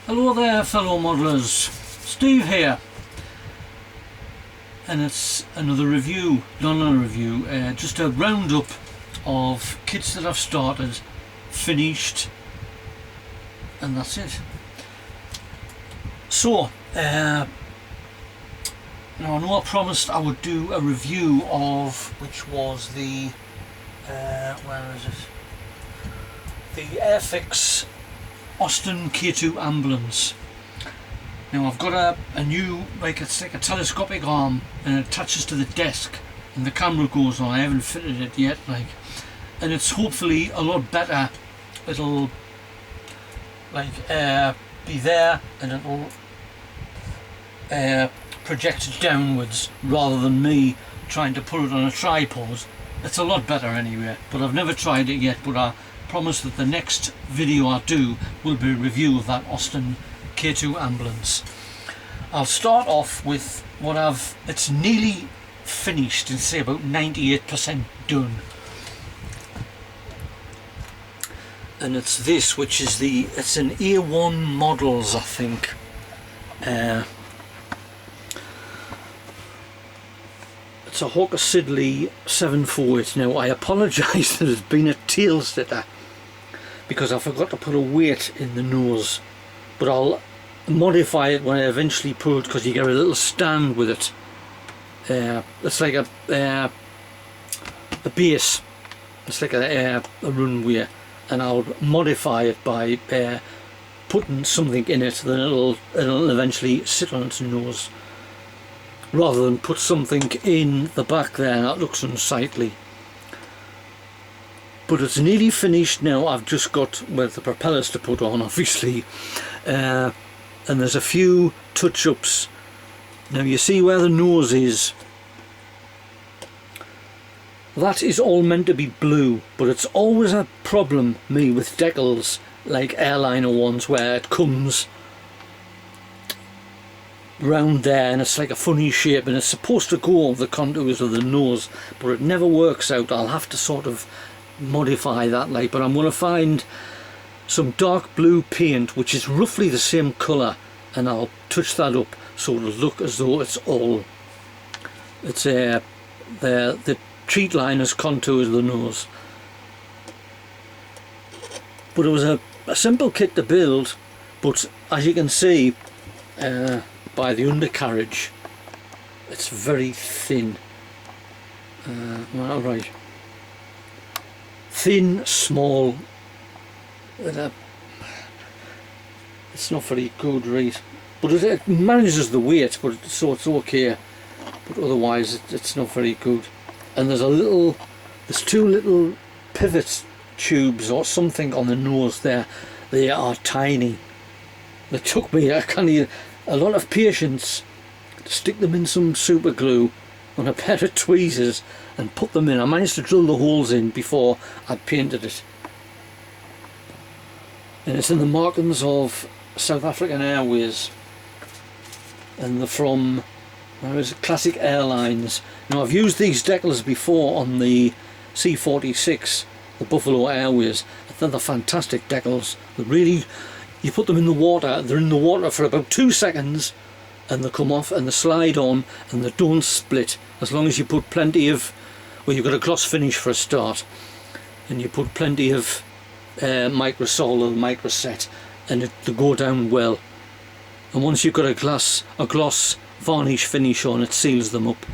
Hello there fellow modelers, Steve here, and it's another review, just a roundup of kits that I've started, finished, and that's it. So, now I know I promised I would do a review of, which was the, where is it? The Airfix Austin K2 ambulance. Now I've got a new, it's like a telescopic arm, and it attaches to the desk and the camera goes on. I haven't fitted it yet, and it's hopefully a lot better. It'll be there and it'll project downwards rather than me trying to put it on a tripod. It's a lot better anyway, but I've never tried it yet. But I promise that the next video I do will be a review of that Austin K2 ambulance. I'll start off with it's nearly finished, and say about 98% done. And it's this, which is it's an A1 Models, I think. It's a Hawker Siddeley 748. Now I apologise that there's been a tail sitter because I forgot to put a weight in the nose, but I'll modify it when I eventually put it, because you get a little stand with it. It's like a base, it's like a runway, and I'll modify it by putting something in it, then it'll eventually sit on its nose, rather than put something in the back there and that looks unsightly. But it's nearly finished now. I've just got the propellers to put on, obviously, and there's a few touch-ups. Now you see where the nose is, that is all meant to be blue, but it's always a problem with decals like airliner ones, where it comes round there and it's like a funny shape, and it's supposed to go over the contours of the nose, but it never works out. I'll have to sort of modify that, but I'm going to find some dark blue paint which is roughly the same colour, and I'll touch that up so it'll look as though the treat line is contours of the nose. But it was a simple kit to build, but as you can see by the undercarriage, it's very thin. Well, right, thin, small. It's not very good, right? But it manages the weight, so it's okay. But otherwise, it's not very good. And there's two little pivot tubes or something on the nose there. They are tiny. It took me a lot of patience to stick them in some super glue on a pair of tweezers and put them in. I managed to drill the holes in before I'd painted it. And it's in the markings of South African Airways, and they're from Classic Airlines. Now I've used these decals before on the C46, the Buffalo Airways. They're fantastic decals. You put them in the water, they're in the water for about 2 seconds and they come off and they slide on and they don't split, as long as you put plenty of, you've got a gloss finish for a start, and you put plenty of microsol or microset, and they go down well. And once you've got a gloss varnish finish on, it seals them up.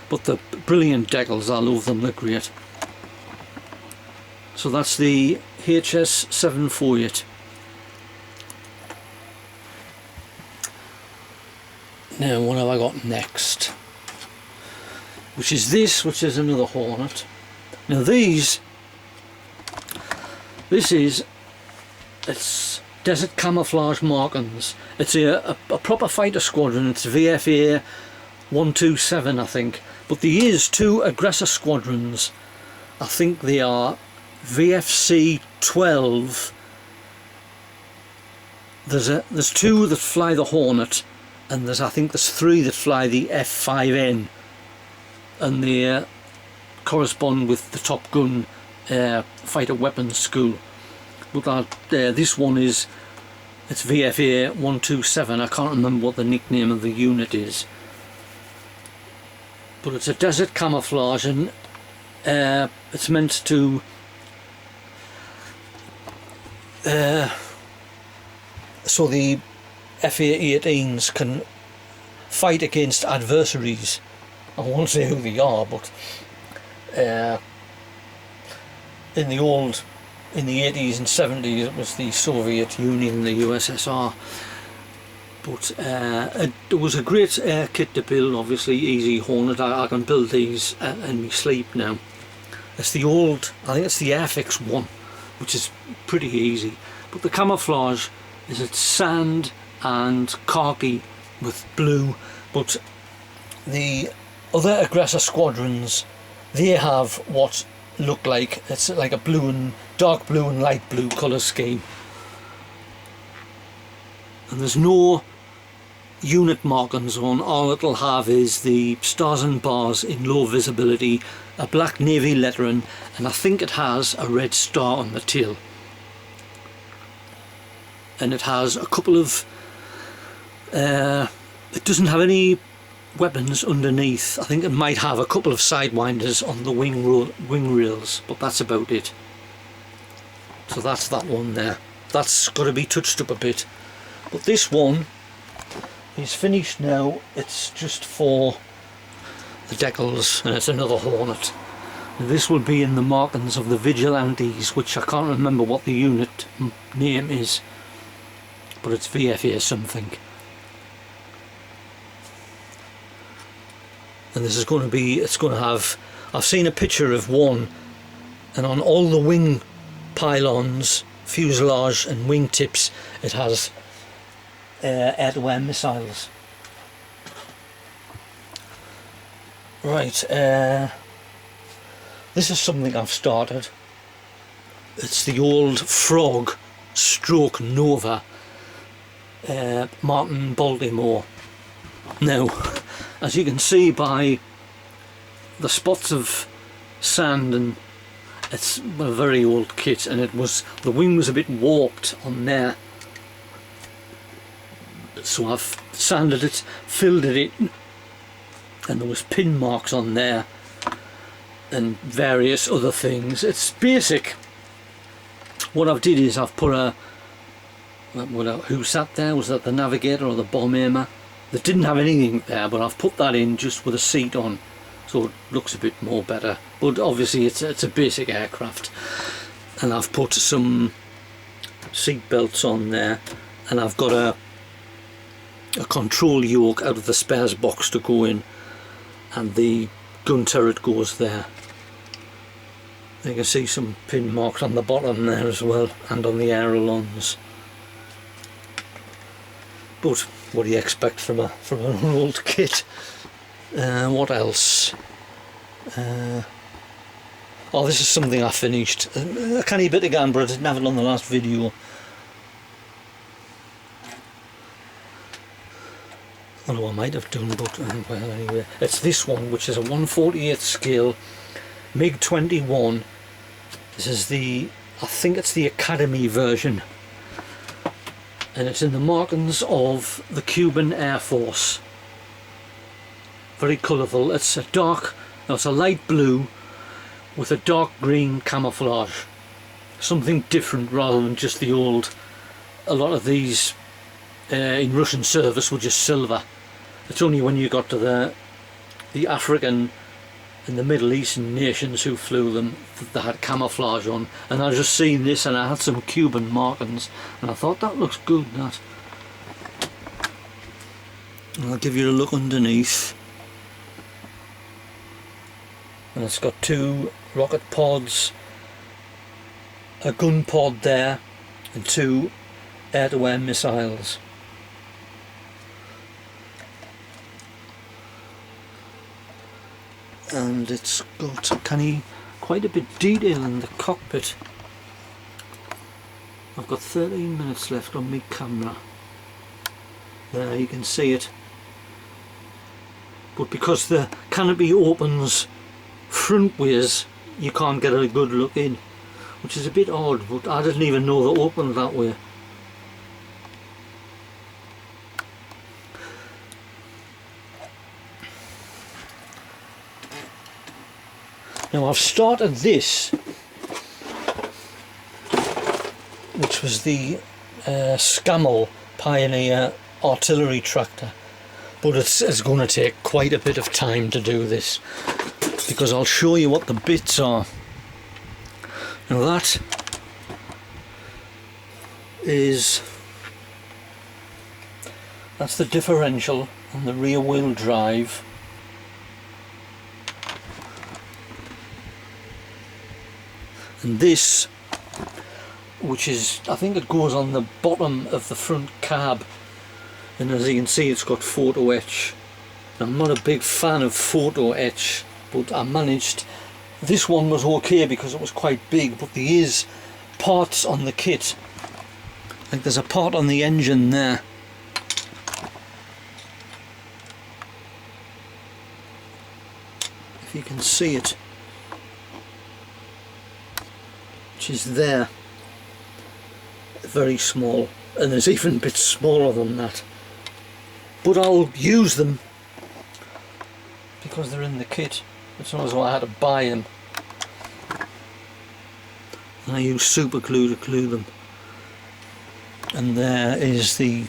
But the brilliant decals, I love them, they're great. So that's the HS748. Now what have I got next? Which is this, which is another Hornet. Now it's Desert Camouflage markings. It's a proper fighter squadron. It's VFA 127, I think. But there is two aggressor squadrons. I think they are VFC 12. There's two that fly the Hornet, and I think there's three that fly the F5N, and they correspond with the Top Gun fighter weapons school. But this one is It's VFA 127. I can't remember what the nickname of the unit is, but it's a desert camouflage, and it's meant to so the FA-18s can fight against adversaries. I won't say who they are, but in the 80s and 70s it was the Soviet Union and the USSR. But it was a great kit to build. Obviously, Easy Hornet. I can build these in my sleep now. It's the old, I think it's the Airfix 1, which is pretty easy. But the camouflage is it's sand and khaki with blue. But the other aggressor squadrons, they have what look like, it's like a blue and dark blue and light blue colour scheme. And there's no unit markings on. All it'll have is the stars and bars in low visibility, a black navy lettering, and I think it has a red star on the tail. And it has a couple of it doesn't have any weapons underneath. I think it might have a couple of sidewinders on the wing rails, but that's about it. So that's that one there. That's got to be touched up a bit. But this one is finished now. It's just for the decals, and it's another Hornet. And this will be in the markings of the Vigilantes, which I can't remember what the unit name is, but it's VFA something. And this is going to be, it's going to have, I've seen a picture of one, and on all the wing pylons, fuselage and wing tips, it has air-to-air missiles. Right, this is something I've started. It's the old Frog stroke Nova Martin Baltimore. Now, as you can see by the spots of sand, and it's a very old kit, and it was, the wing was a bit warped on there, so I've sanded it, filled it in, and there was pin marks on there and various other things. It's basic. What I've did is I've put who sat there? Was that the Navigator or the bomb aimer? They didn't have anything there, but I've put that in just with a seat on, so it looks a bit more better. But obviously it's a basic aircraft, and I've put some seat belts on there, and I've got a control yoke out of the spares box to go in, and the gun turret goes there. You can see some pin marks on the bottom there as well, and on the ailerons. But what do you expect from an old kit? What else? Oh, this is something I finished a canny bit again, but I didn't have it on the last video. Although I might have done, but well, anyway, it's this one, which is a 1/48 scale MiG-21. This is the, I think it's the Academy version, and it's in the markings of the Cuban Air Force. Very colourful. It's a dark, no, it's a light blue with a dark green camouflage. Something different rather than just the old. A lot of these in Russian service were just silver. It's only when you got to the African and the Middle Eastern nations who flew them that they had camouflage on. And I just seen this, and I had some Cuban markings, and I thought that looks good, that. And I'll give you a look underneath. And it's got 2 rocket pods, a gun pod there, and 2 air-to-air missiles. And it's got quite a bit of detail in the cockpit. I've got 13 minutes left on my camera. There, you can see it. But because the canopy opens frontways, you can't get a good look in, which is a bit odd, but I didn't even know they opened that way. Now I've started this, which was the Scammell Pioneer artillery tractor, but it's going to take quite a bit of time to do this, because I'll show you what the bits are. Now that's the differential on the rear wheel drive. And this, which is, I think it goes on the bottom of the front cab, and as you can see it's got photo etch. I'm not a big fan of photo etch, but I managed. This one was okay because it was quite big, but there is parts on the kit, like there's a part on the engine there. If you can see it, which is there, very small, and there's even bits smaller than that, but I'll use them because they're in the kit. It's not as though I had to buy them, and I use super glue to glue them. And there is the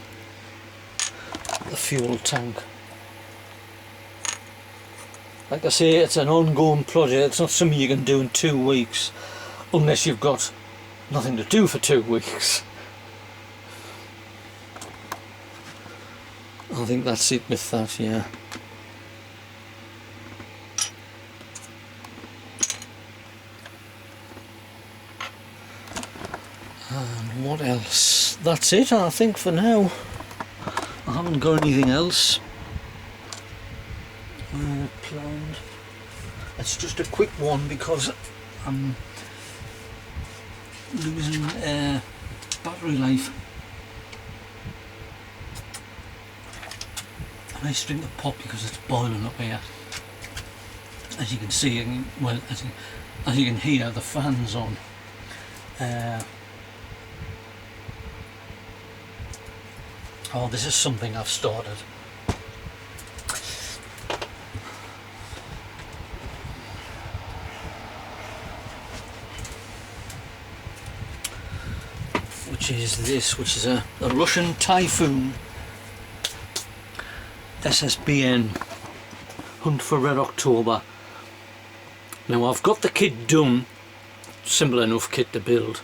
fuel tank. Like I say, it's an ongoing project. It's not something you can do in 2 weeks, unless you've got nothing to do for 2 weeks. I think that's it with that, yeah. And what else? That's it, I think, for now. I haven't got anything else planned. It's just a quick one because I'm losing battery life. A nice drink of pop because it's boiling up here. As you can see, well, as you can hear, the fan's on. Oh, this is something I've started. Which is this, which is a Russian Typhoon SSBN Hunt for Red October. Now I've got the kit done, simple enough kit to build.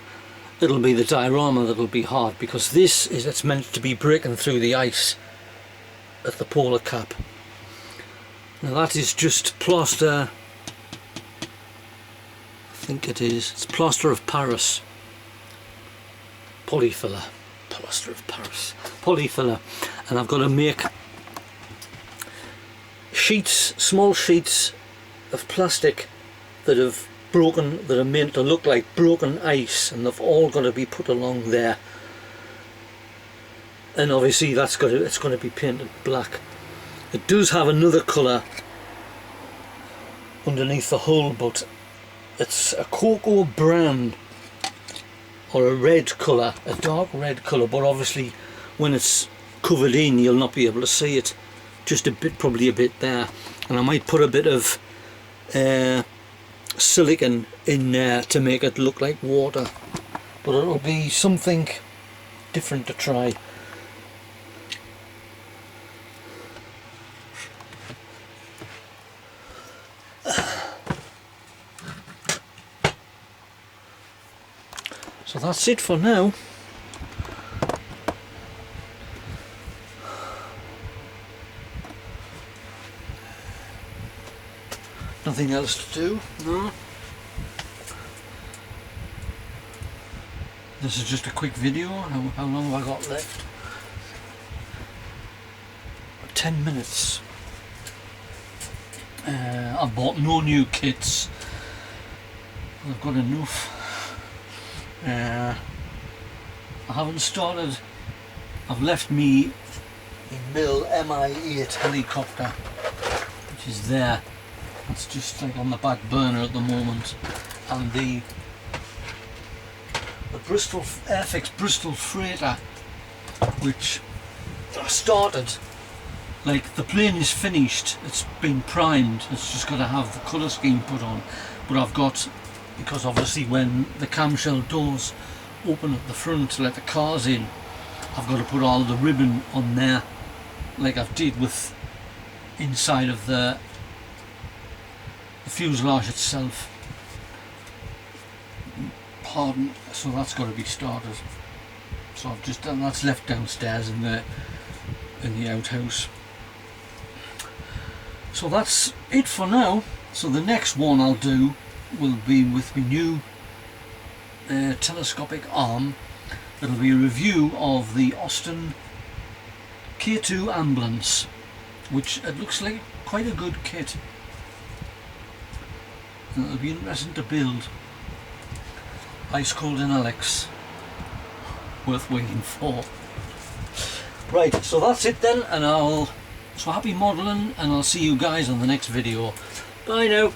It'll be the diorama that'll be hard, because this is, it's meant to be breaking through the ice at the polar cap. Now that is just plaster, I think it is, it's plaster of Paris, polyfiller, plaster of Paris, polyfiller, and I've got to make sheets, small sheets of plastic that have broken, that are meant to look like broken ice, and they've all got to be put along there. And obviously it's going to be painted black. It does have another colour underneath the hull, but it's a cocoa brown or a red colour, a dark red colour, but obviously when it's covered in you'll not be able to see it. Just a bit, probably a bit there, and I might put a bit of silicone in there to make it look like water, but it'll be something different to try. So that's it for now. Nothing else to do, no. This is just a quick video. How long have I got left? 10 minutes. I've bought no new kits. I've got enough. I haven't started. I've left me Mill Mi-8 helicopter, which is there. It's just like on the back burner at the moment, and the Bristol Airfix Bristol Freighter, which I started. Like, the plane is finished, it's been primed, it's just got to have the colour scheme put on, but I've got, because obviously when the camshell doors open at the front to let the cars in, I've got to put all the ribbon on there like I've did with inside of the fuselage itself. Pardon, so that's got to be started. So I've just done, that's left downstairs in the outhouse. So that's it for now. So the next one I'll do will be with my new telescopic arm. It'll be a review of the Austin K2 ambulance, which it looks like quite a good kit. And it'll be interesting to build. Ice cold in Alex. Worth waiting for. Right, so that's it then, and so happy modelling, and I'll see you guys on the next video. Bye now.